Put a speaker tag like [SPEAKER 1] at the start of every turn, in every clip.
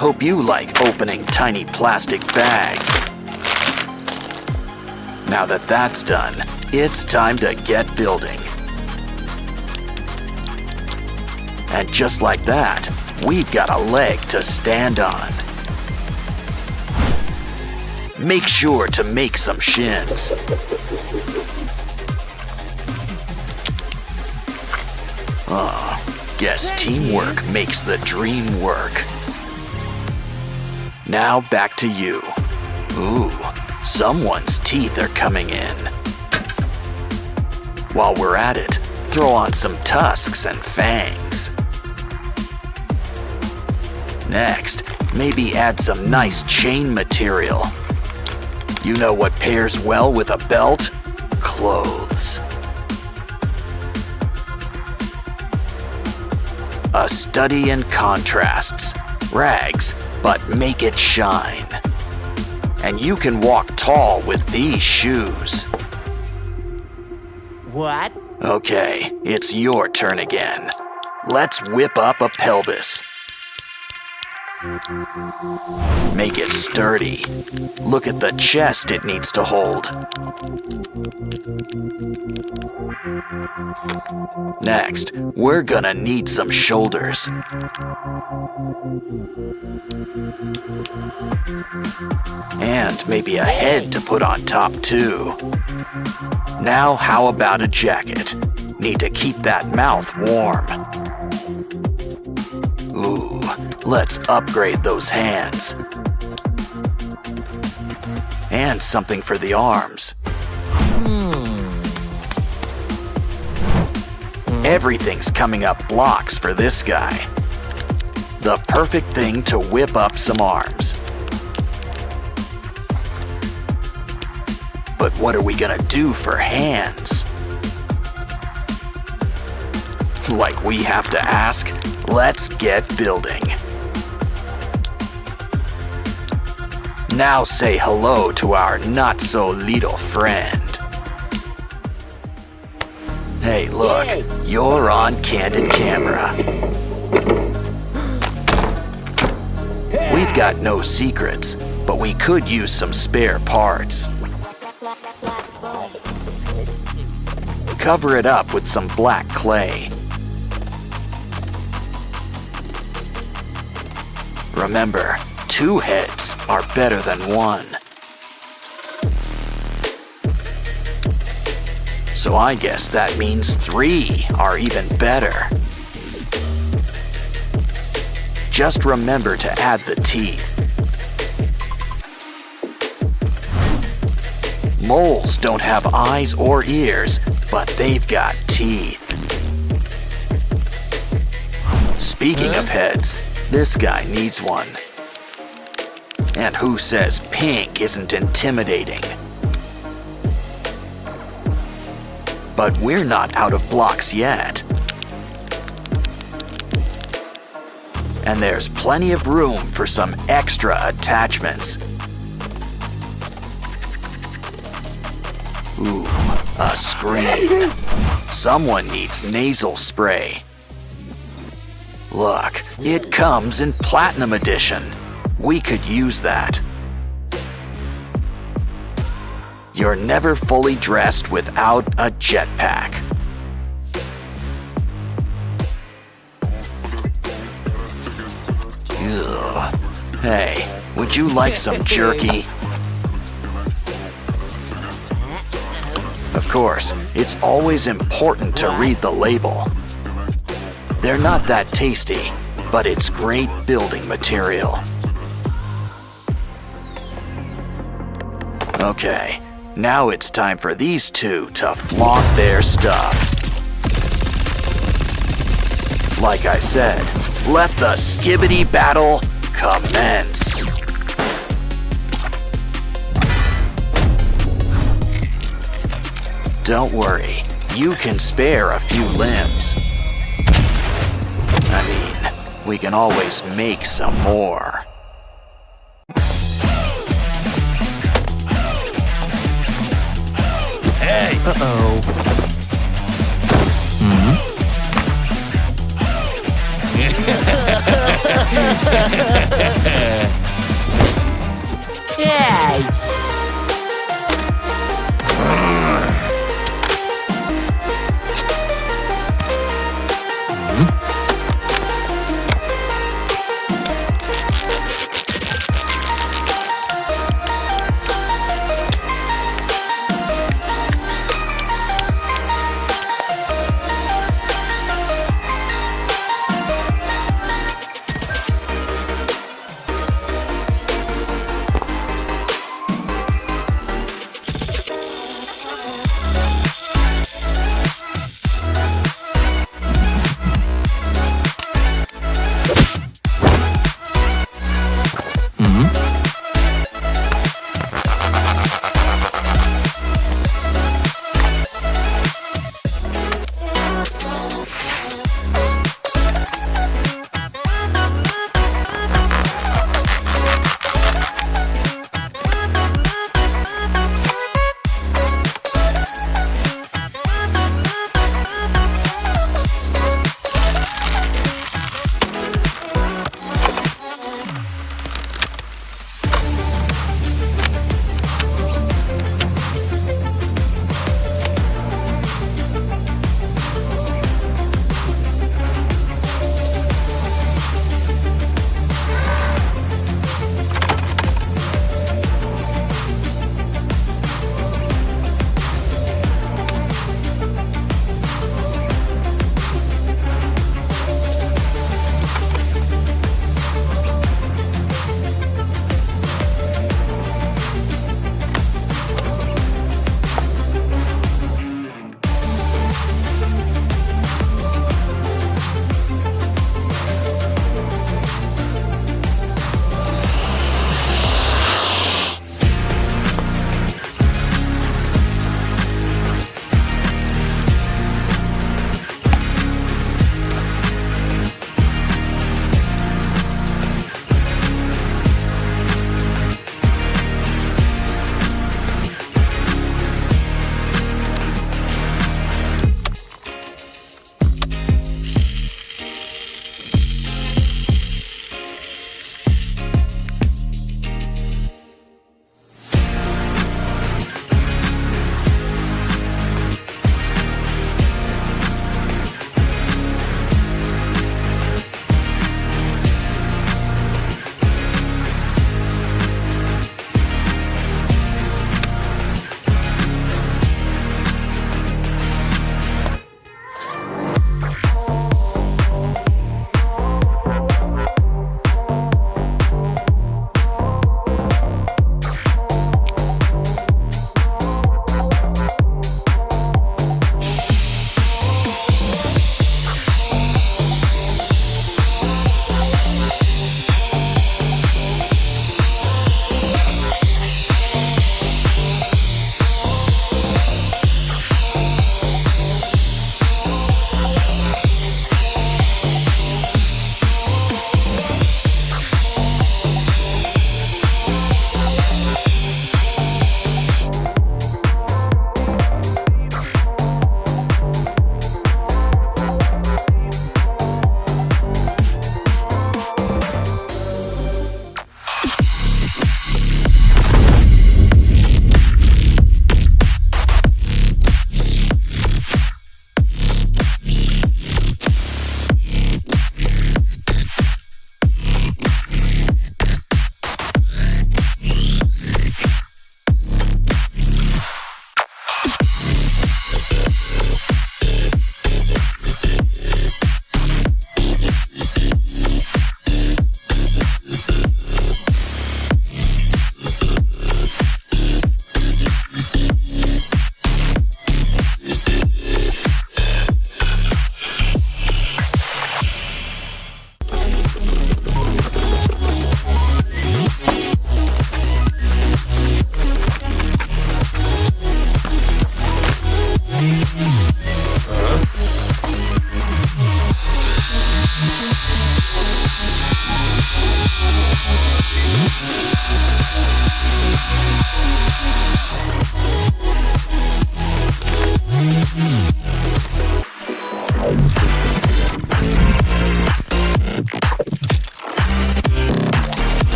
[SPEAKER 1] Hope you like opening tiny plastic bags. Now that that's done, it's time to get building. And just like that, we've got a leg to stand on. Make sure to make some shins. Guess teamwork makes the dream work. Now back to you. Ooh, someone's teeth are coming in. While we're at it, throw on some tusks and fangs. Next, maybe add some nice chain material. You know what pairs well with a belt? Clothes. A study in contrasts. Rags, but make it shine. And you can walk tall with these shoes.
[SPEAKER 2] What?
[SPEAKER 1] Okay, it's your turn again. Let's whip up a pelvis. Make it sturdy. Look at the chest it needs to hold. Next, we're gonna need some shoulders. And maybe a head to put on top too. Now how about a jacket? Need to keep that mouth warm. Ooh, let's upgrade those hands. And something for the arms. Everything's coming up blocks for this guy. The perfect thing to whip up some arms. But what are we gonna do for hands? Like we have to ask? Let's get building. Now say hello to our not-so-little friend. Hey, look, you're on candid camera. We've got no secrets, but we could use some spare parts. Cover it up with some black clay. Remember, 2 heads are better than 1. So I guess that means 3 are even better. Just remember to add the teeth. Moles don't have eyes or ears, but they've got teeth. Speaking of heads, this guy needs one. And who says pink isn't intimidating? But we're not out of blocks yet. And there's plenty of room for some extra attachments. Ooh, a screen. Someone needs nasal spray. Look, it comes in Platinum Edition. We could use that. You're never fully dressed without a jetpack. Ugh. Hey, would you like some jerky? Of course, it's always important to read the label. They're not that tasty, but it's great building material. Okay, now it's time for these two to flaunt their stuff. Like I said, let the skibbity battle commence. Don't worry, you can spare a few limbs. I mean, we can always make some more.
[SPEAKER 3] Hey!
[SPEAKER 2] Uh-oh. Hmm?
[SPEAKER 3] 「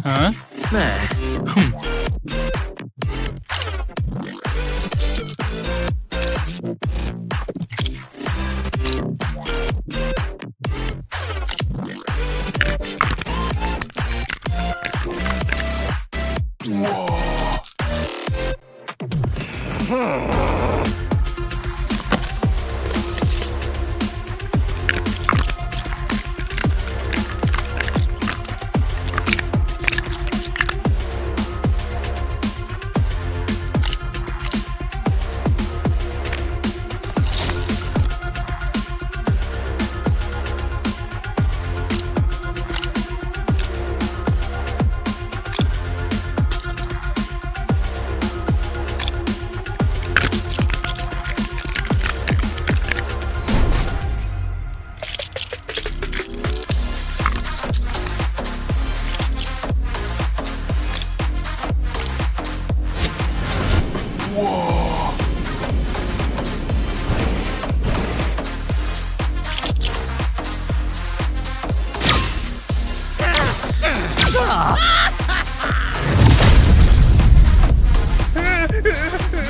[SPEAKER 2] Huh? Huh?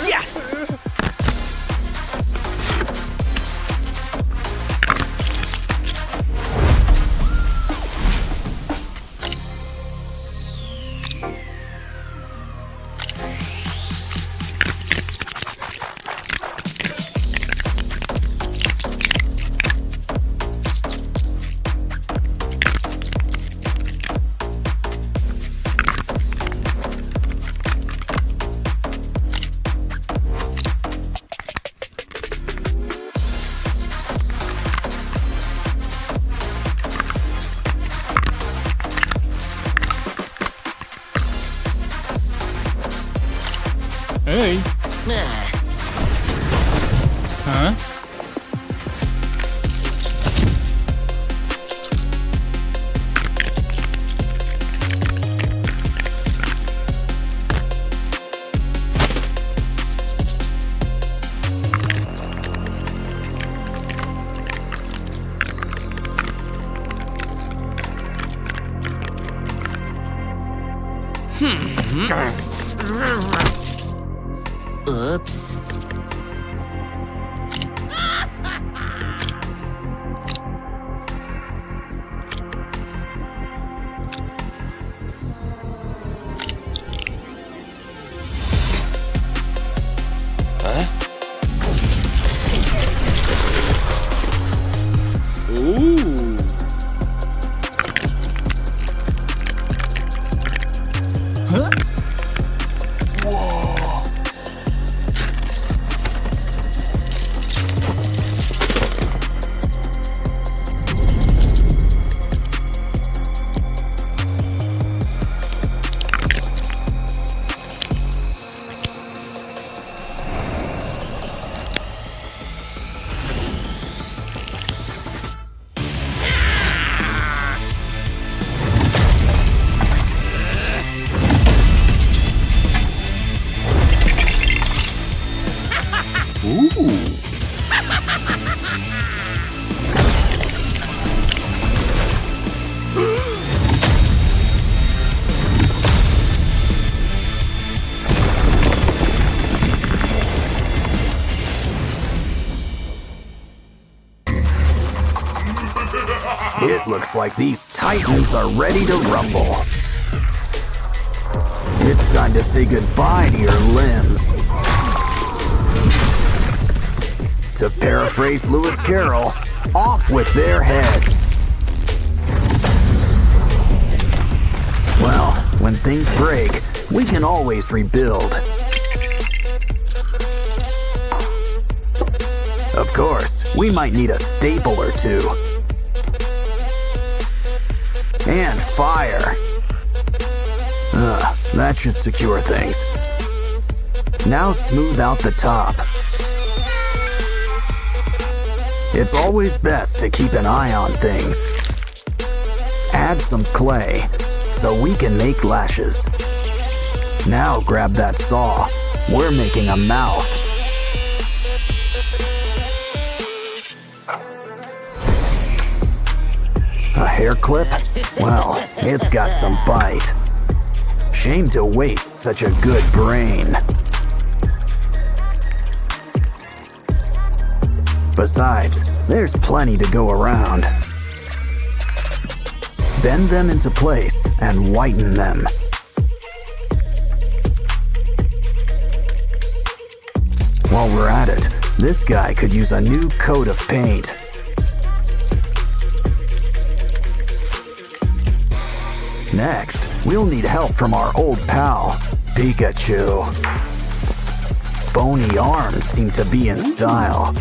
[SPEAKER 3] Yes!
[SPEAKER 2] Hey. Huh?
[SPEAKER 3] Oops.
[SPEAKER 2] Ooh. Huh? Ooh.
[SPEAKER 1] It looks like these titans are ready to rumble. It's time to say goodbye to your limbs. To paraphrase Lewis Carroll, off with their heads. Well, when things break, we can always rebuild. Of course, we might need a staple or two. And fire. That should secure things. Now smooth out the top. It's always best to keep an eye on things. Add some clay so we can make lashes. Now grab that saw. We're making a mouth. A hair clip? Well, it's got some bite. Shame to waste such a good brain. Besides, there's plenty to go around. Bend them into place and whiten them. While we're at it, this guy could use a new coat of paint. Next, we'll need help from our old pal, Pikachu. Bony arms seem to be in style.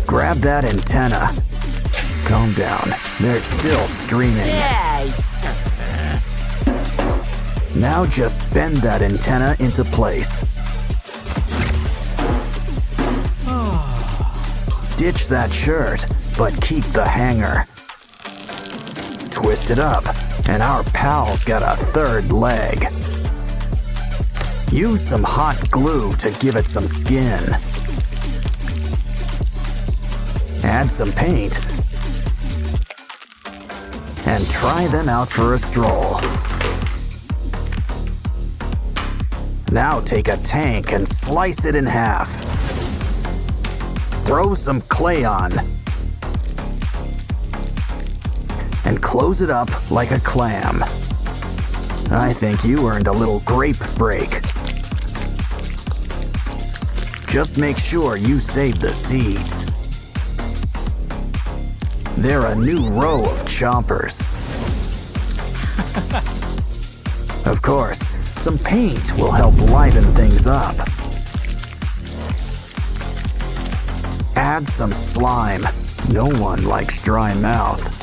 [SPEAKER 1] Grab that antenna. Calm down, they're still streaming. Now just bend that antenna into place. Ditch that shirt, but keep the hanger. Twist it up, and our pal's got a third leg. Use some hot glue to give it some skin. Add some paint. And try them out for a stroll. Now take a tank and slice it in half. Throw some clay on. And close it up like a clam. I think you earned a little grape break. Just make sure you save the seeds. They're a new row of chompers. Of course, some paint will help liven things up. Add some slime. No one likes dry mouth.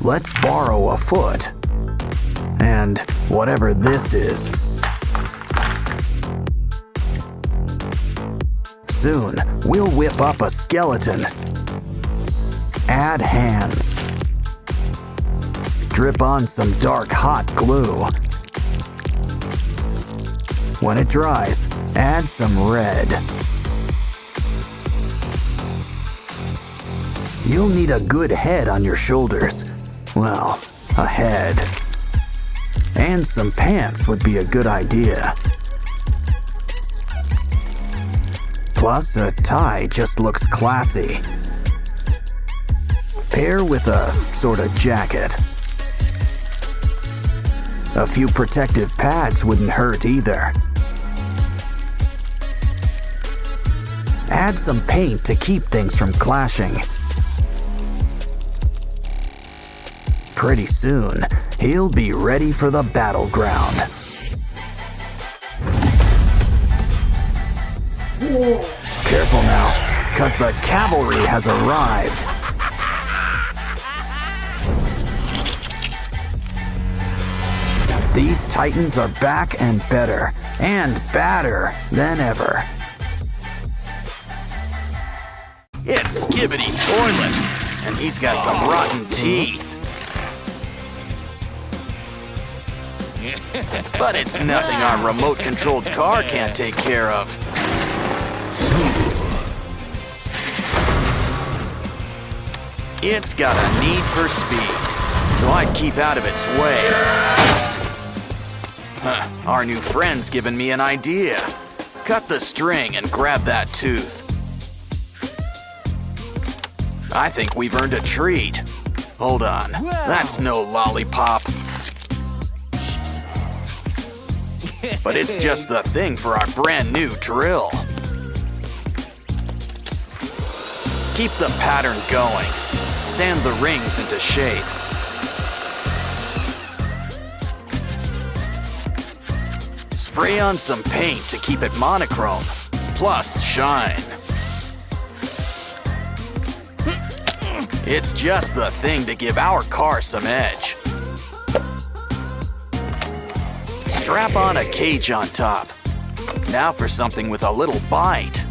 [SPEAKER 1] Let's borrow a foot. And whatever this is. Soon, we'll whip up a skeleton. Add hands. Drip on some dark hot glue. When it dries, add some red. You'll need a good head on your shoulders. Well, a head. And some pants would be a good idea. Plus, a tie just looks classy. Pair with a sort of jacket. A few protective pads wouldn't hurt either. Add some paint to keep things from clashing. Pretty soon, he'll be ready for the battleground. Careful now, 'cause the cavalry has arrived. These titans are back and better, and badder than ever. It's Skibbity Toilet, and he's got some rotten teeth. But it's nothing our remote-controlled car can't take care of. It's got a need for speed, so I'd keep out of its way. Our new friend's given me an idea. Cut the string and grab that tooth. I think we've earned a treat. Hold on, that's no lollipop. But it's just the thing for our brand new drill. Keep the pattern going. Sand the rings into shape. Spray on some paint to keep it monochrome, plus shine. It's just the thing to give our car some edge. Strap on a cage on top. Now for something with a little bite.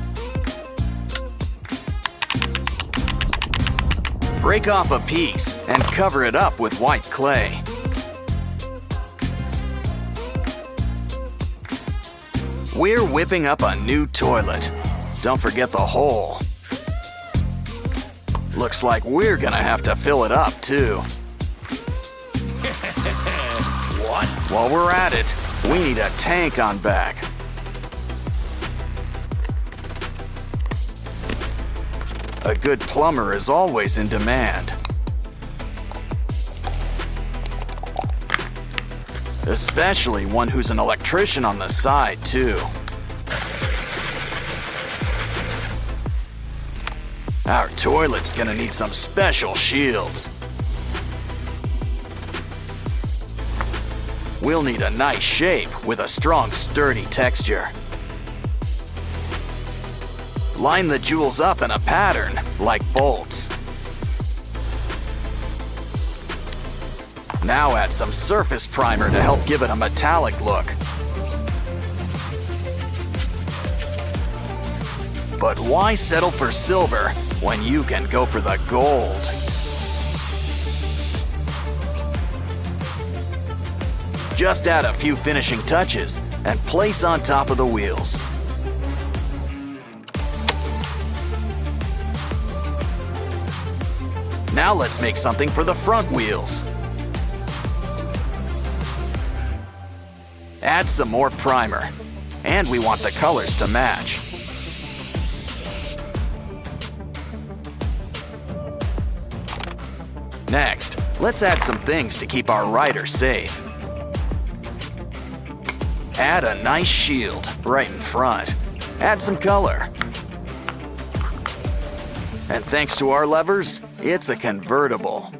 [SPEAKER 1] Break off a piece and cover it up with white clay. We're whipping up a new toilet. Don't forget the hole. Looks like we're gonna have to fill it up too.
[SPEAKER 3] What?
[SPEAKER 1] While we're at it, we need a tank on back. A good plumber is always in demand. Especially one who's an electrician on the side, too. Our toilet's gonna need some special shields. We'll need a nice shape with a strong, sturdy texture. Line the jewels up in a pattern, like bolts. Now add some surface primer to help give it a metallic look. But why settle for silver when you can go for the gold? Just add a few finishing touches and place on top of the wheels. Now let's make something for the front wheels. Add some more primer, and we want the colors to match. Next, let's add some things to keep our rider safe. Add a nice shield right in front. Add some color. And thanks to our levers, it's a convertible.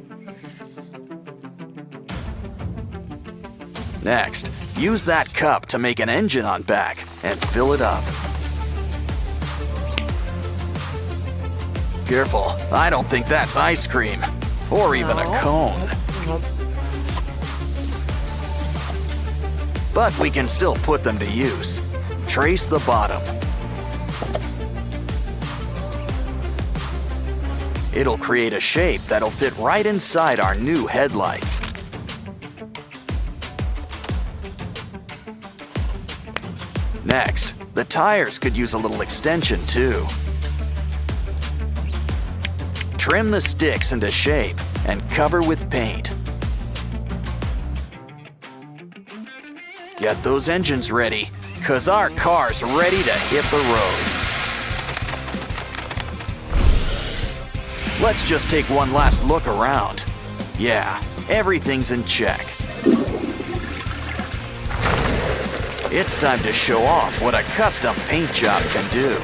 [SPEAKER 1] Next, use that cup to make an engine on back and fill it up. Careful, I don't think that's ice cream, or even a cone. But we can still put them to use. Trace the bottom. It'll create a shape that'll fit right inside our new headlights. Next, the tires could use a little extension too. Trim the sticks into shape and cover with paint. Get those engines ready, 'cause our car's ready to hit the road. Let's just take one last look around. Yeah, everything's in check. It's time to show off what a custom paint job can do.